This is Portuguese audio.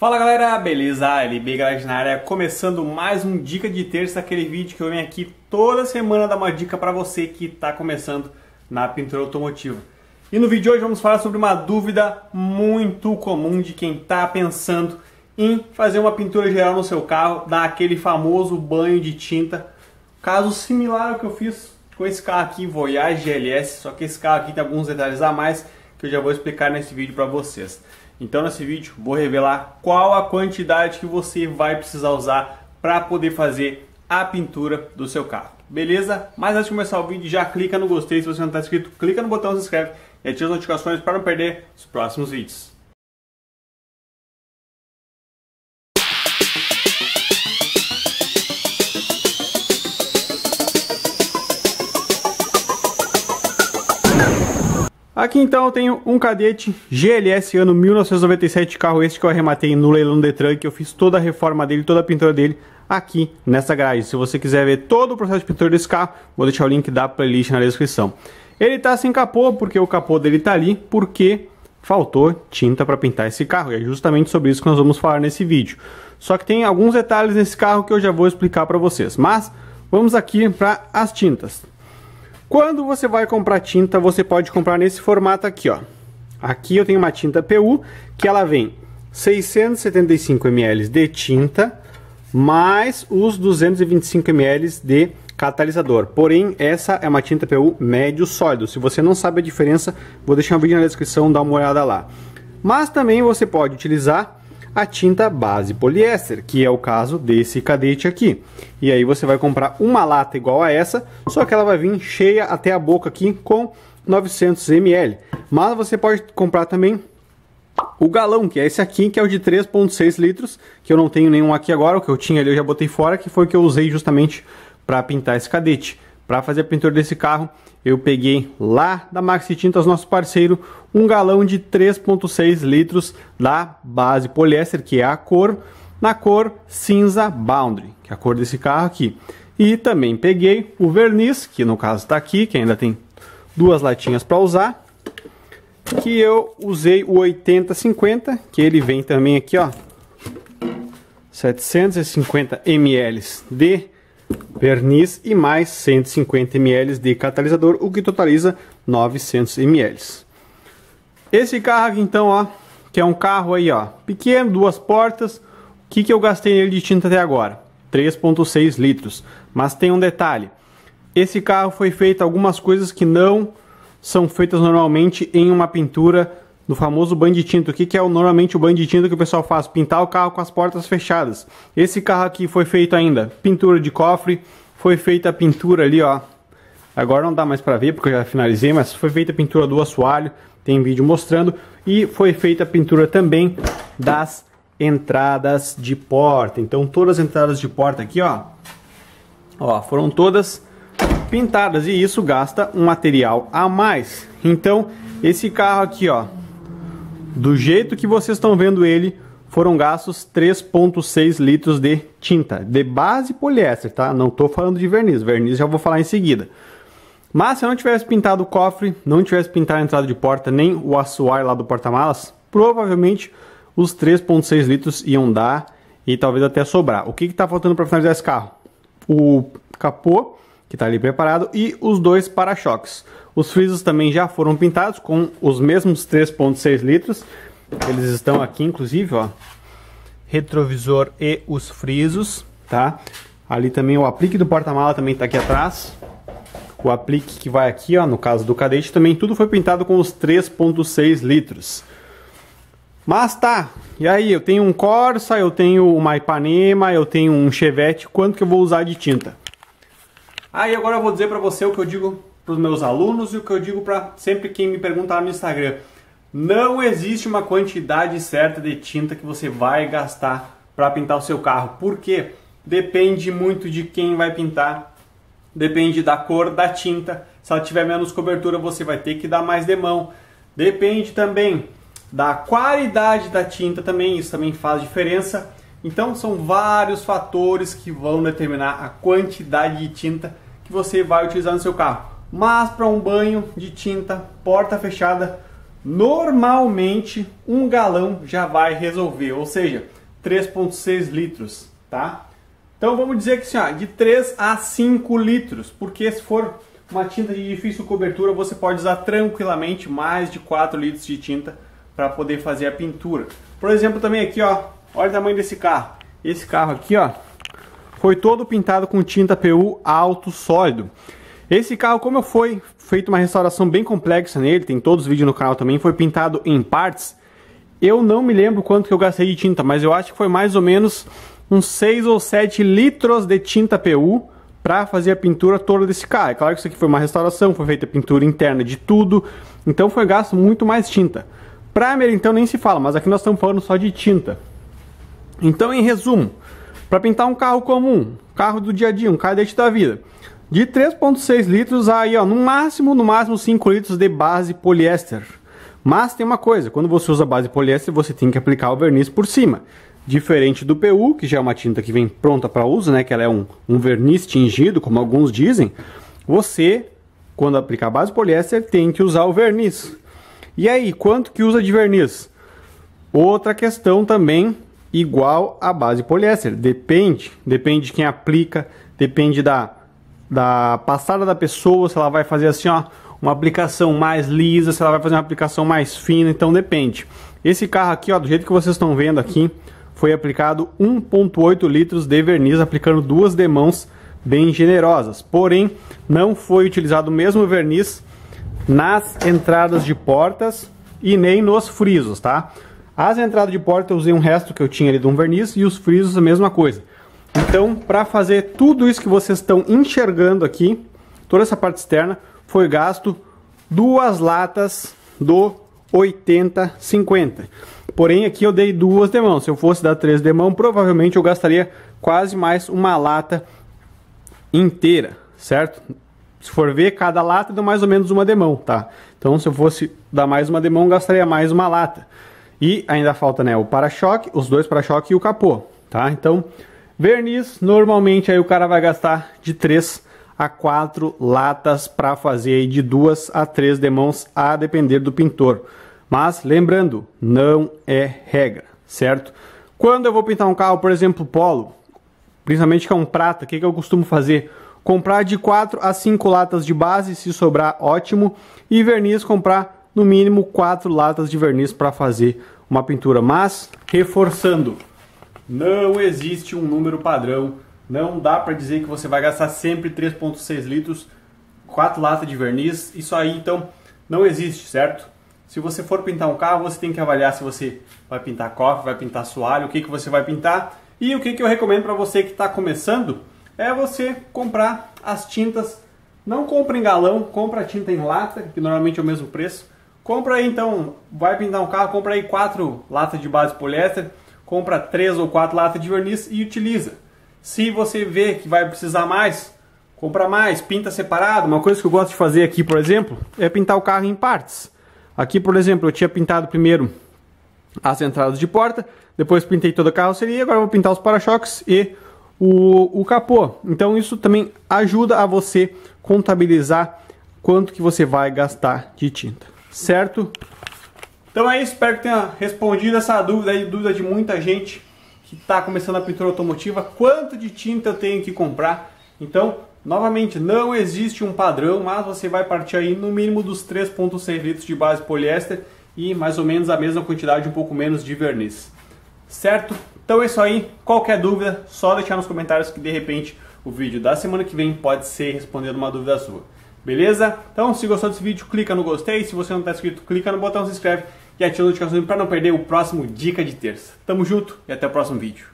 Fala galera, beleza? LB Garage na área, começando mais um Dica de Terça, aquele vídeo que eu venho aqui toda semana dar uma dica para você que está começando na pintura automotiva. E no vídeo de hoje vamos falar sobre uma dúvida muito comum de quem está pensando em fazer uma pintura geral no seu carro, dar aquele famoso banho de tinta. Caso similar ao que eu fiz com esse carro aqui, Voyage GLS, só que esse carro aqui tem alguns detalhes a mais que eu já vou explicar nesse vídeo para vocês. Então nesse vídeo vou revelar qual a quantidade que você vai precisar usar para poder fazer a pintura do seu carro. Beleza? Mas antes de começar o vídeo, já clica no gostei. Se você não está inscrito, clica no botão se inscreve e ativa as notificações para não perder os próximos vídeos. Aqui então eu tenho um Cadete GLS ano 1997, carro este que eu arrematei no leilão Detran, que eu fiz toda a reforma dele, toda a pintura dele aqui nessa garagem. Se você quiser ver todo o processo de pintura desse carro, vou deixar o link da playlist na descrição. Ele tá sem capô, porque o capô dele tá ali, porque faltou tinta para pintar esse carro, e é justamente sobre isso que nós vamos falar nesse vídeo. Só que tem alguns detalhes nesse carro que eu já vou explicar para vocês, mas vamos aqui para as tintas. Quando você vai comprar tinta, você pode comprar nesse formato aqui, ó. Aqui eu tenho uma tinta PU, que ela vem 675 ml de tinta, mais os 225 ml de catalisador. Porém, essa é uma tinta PU médio sólido. Se você não sabe a diferença, vou deixar um vídeo na descrição, dá uma olhada lá. Mas também você pode utilizar a tinta base poliéster, que é o caso desse Cadete aqui. E aí você vai comprar uma lata igual a essa, só que ela vai vir cheia até a boca aqui com 900 ml. Mas você pode comprar também o galão, que é esse aqui, que é o de 3,6 litros, que eu não tenho nenhum aqui agora, o que eu tinha ali eu já botei fora, que foi o que eu usei justamente para pintar esse Cadete. Para fazer a pintura desse carro, eu peguei lá da Maxi Tintas, nosso parceiro, um galão de 3,6 litros da base poliéster, que é a cor, na cor cinza Boundary, que é a cor desse carro aqui. E também peguei o verniz, que no caso está aqui, que ainda tem duas latinhas para usar, que eu usei o 80-50, que ele vem também aqui, ó, 750 ml de verniz e mais 150 ml de catalisador, o que totaliza 900 ml. Esse carro aqui então, ó, que é um carro aí, ó, pequeno, duas portas. O que eu gastei nele de tinta até agora? 3,6 litros. Mas tem um detalhe: esse carro foi feito algumas coisas que não são feitas normalmente em uma pintura do famoso banho de tinta. O que é normalmente o banho de tinta que o pessoal faz? Pintar o carro com as portas fechadas. Esse carro aqui foi feito ainda pintura de cofre, foi feita a pintura ali, ó. Agora não dá mais para ver porque eu já finalizei, mas foi feita a pintura do assoalho, tem vídeo mostrando, e foi feita a pintura também das entradas de porta. Então todas as entradas de porta aqui, ó, foram todas pintadas, e isso gasta um material a mais. Então esse carro aqui, ó, do jeito que vocês estão vendo ele, foram gastos 3,6 litros de tinta, de base poliéster, tá? Não tô falando de verniz, verniz já vou falar em seguida. Mas se eu não tivesse pintado o cofre, não tivesse pintado a entrada de porta, nem o assoalho lá do porta-malas, provavelmente os 3,6 litros iam dar e talvez até sobrar. O que tá faltando para finalizar esse carro? O capô, que tá ali preparado, e os dois para-choques. Os frisos também já foram pintados com os mesmos 3,6 litros. Eles estão aqui, inclusive, ó, retrovisor e os frisos, tá? Ali também o aplique do porta-mala também tá aqui atrás. O aplique que vai aqui, ó, no caso do Cadete também, tudo foi pintado com os 3,6 litros. Mas tá, e aí, eu tenho um Corsa, eu tenho uma Ipanema, eu tenho um Chevette, quanto que eu vou usar de tinta? Aí agora eu vou dizer pra você o que eu digo para os meus alunos e o que eu digo para sempre quem me perguntar no Instagram. Não existe uma quantidade certa de tinta que você vai gastar para pintar o seu carro. Por quê? Depende muito de quem vai pintar, depende da cor da tinta. Se ela tiver menos cobertura, você vai ter que dar mais demão. Depende também da qualidade da tinta também, isso também faz diferença. Então são vários fatores que vão determinar a quantidade de tinta que você vai utilizar no seu carro. Mas para um banho de tinta, porta fechada, Normalmente, 1 galão já vai resolver, ou seja, 3,6 litros, tá? Então vamos dizer que assim, ó, de 3 a 5 litros, porque se for uma tinta de difícil cobertura, você pode usar tranquilamente mais de 4 litros de tinta para poder fazer a pintura. Por exemplo, também aqui, ó, olha o tamanho desse carro. Esse carro aqui, ó, foi todo pintado com tinta PU alto sólido. Esse carro, como foi feito uma restauração bem complexa nele, tem todos os vídeos no canal também, foi pintado em partes. Eu não me lembro quanto que eu gastei de tinta, mas eu acho que foi mais ou menos uns 6 ou 7 litros de tinta PU para fazer a pintura toda desse carro. É claro que isso aqui foi uma restauração, foi feita a pintura interna de tudo, então foi gasto muito mais tinta. Primer então nem se fala, mas aqui nós estamos falando só de tinta. Então, em resumo, para pintar um carro comum, carro do dia a dia, um cadete da vida, de 3,6 litros aí, ó, no máximo 5 litros de base poliéster. Mas tem uma coisa, quando você usa base poliéster, você tem que aplicar o verniz por cima. Diferente do PU, que já é uma tinta que vem pronta para uso, né, que ela é um verniz tingido, como alguns dizem, você, quando aplicar a base poliéster, tem que usar o verniz. E aí, quanto que usa de verniz? Outra questão também, igual a base poliéster, depende de quem aplica, depende da passada da pessoa, se ela vai fazer assim, ó, uma aplicação mais lisa, se ela vai fazer uma aplicação mais fina, então depende. Esse carro aqui, ó, do jeito que vocês estão vendo aqui, foi aplicado 1,8 litros de verniz, aplicando 2 demãos bem generosas. Porém, não foi utilizado o mesmo verniz nas entradas de portas e nem nos frisos, tá? As entradas de porta eu usei um resto que eu tinha ali de um verniz e os frisos a mesma coisa. Então, para fazer tudo isso que vocês estão enxergando aqui, toda essa parte externa, foi gasto 2 latas do 80/50. Porém, aqui eu dei 2 demãos. Se eu fosse dar 3 demãos, provavelmente eu gastaria quase mais uma lata inteira, certo? Se for ver, cada lata dá mais ou menos uma demão, tá? Então, se eu fosse dar mais uma demão, gastaria mais uma lata. E ainda falta, né, o para-choque, os 2 para-choque e o capô, tá? Então, verniz, normalmente aí o cara vai gastar de 3 a 4 latas para fazer aí de 2 a 3 demãos, a depender do pintor. Mas, lembrando, não é regra, certo? Quando eu vou pintar um carro, por exemplo, Polo, principalmente que é um prata, o que eu costumo fazer? Comprar de 4 a 5 latas de base, se sobrar, ótimo. E verniz, comprar no mínimo 4 latas de verniz para fazer uma pintura. Mas, reforçando, não existe um número padrão. Não dá para dizer que você vai gastar sempre 3,6 litros, 4 latas de verniz. Isso aí, então, não existe, certo? Se você for pintar um carro, você tem que avaliar se você vai pintar cofre, vai pintar assoalho, o que você vai pintar. E o que eu recomendo para você que está começando é você comprar as tintas. Não compra em galão, compra a tinta em lata, que normalmente é o mesmo preço. Compra aí, então, vai pintar um carro, compra aí 4 latas de base poliéster, compra 3 ou 4 latas de verniz e utiliza. Se você vê que vai precisar mais, compra mais, pinta separado. Uma coisa que eu gosto de fazer aqui, por exemplo, é pintar o carro em partes. Aqui, por exemplo, eu tinha pintado primeiro as entradas de porta, depois pintei toda a carroceria, agora eu vou pintar os para-choques e o capô. Então isso também ajuda a você contabilizar quanto que você vai gastar de tinta, certo? Então é isso, espero que tenha respondido essa dúvida aí, dúvida de muita gente que está começando a pintura automotiva, quanto de tinta eu tenho que comprar. Então, novamente, não existe um padrão, mas você vai partir aí no mínimo dos 3,6 litros de base poliéster e mais ou menos a mesma quantidade, um pouco menos de verniz, certo? Então é isso aí, qualquer dúvida, só deixar nos comentários que de repente o vídeo da semana que vem pode ser respondendo uma dúvida sua, beleza? Então se gostou desse vídeo, clica no gostei, se você não está inscrito, clica no botão se inscreve e ativa a notificação para não perder o próximo Dica de Terça. Tamo junto e até o próximo vídeo.